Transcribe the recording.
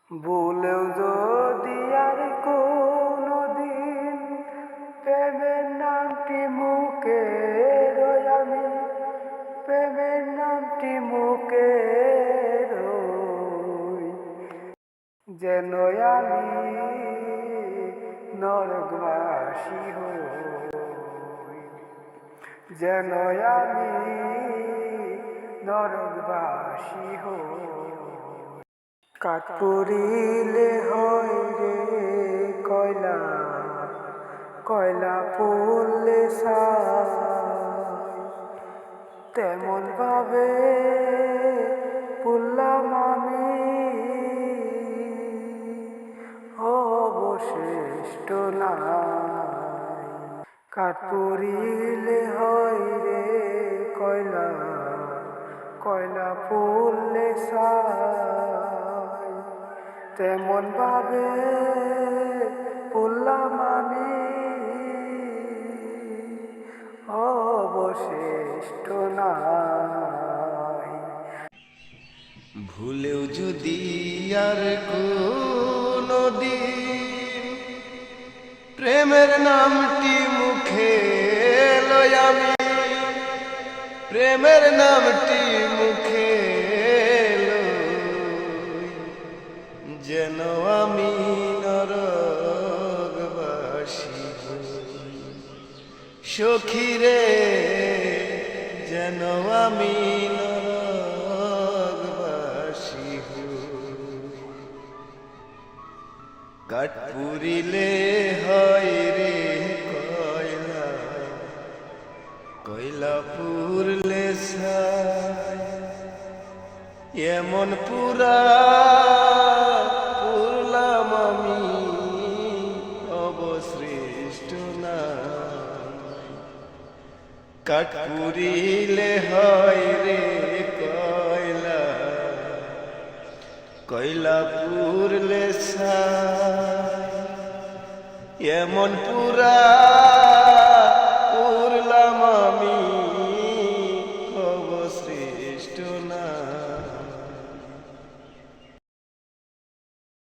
ভুলেও যদি আর কোনদিন প্রেমের নামটি মুখে রই আমি, প্রেমের নামটি মুখে রই, যেন আমি নরকবাসী হই, যেন আমি নরকবাসী হই। কাঠ পুড়িলে হয় রে কয়লা, কয়লা পুড়লে ছাই, তেমন ভাবে পুড়লাম আমি, অবশিষ্ট নাই। কাঠ পুড়িলে হয় রে কয়লা, কয়লা পুড়লে ছাই, তেমন ভাবে পুড়লাম আমি, অবশিষ্ট নাই। ভুলেও যদি আর কোনদিন প্রেমের নামটি মুখে লই আমি, প্রেমের নামটি মুখে লই, যেন আমি নরকবাসী হই। সখী রে, যেন আমি নরকবাসী হই। কাঠ পুড়িলে হয় রে কয়লা, কয়লা পুড়লে ছাই, এমন পুরা পুড়লাম আমি, অবশিষ্ট নাই। কাঠ পুড়িলে হয় রে কয়লা, কয়লা পুড়লে ছাই, এমন পুরা পুড়লাম আমি,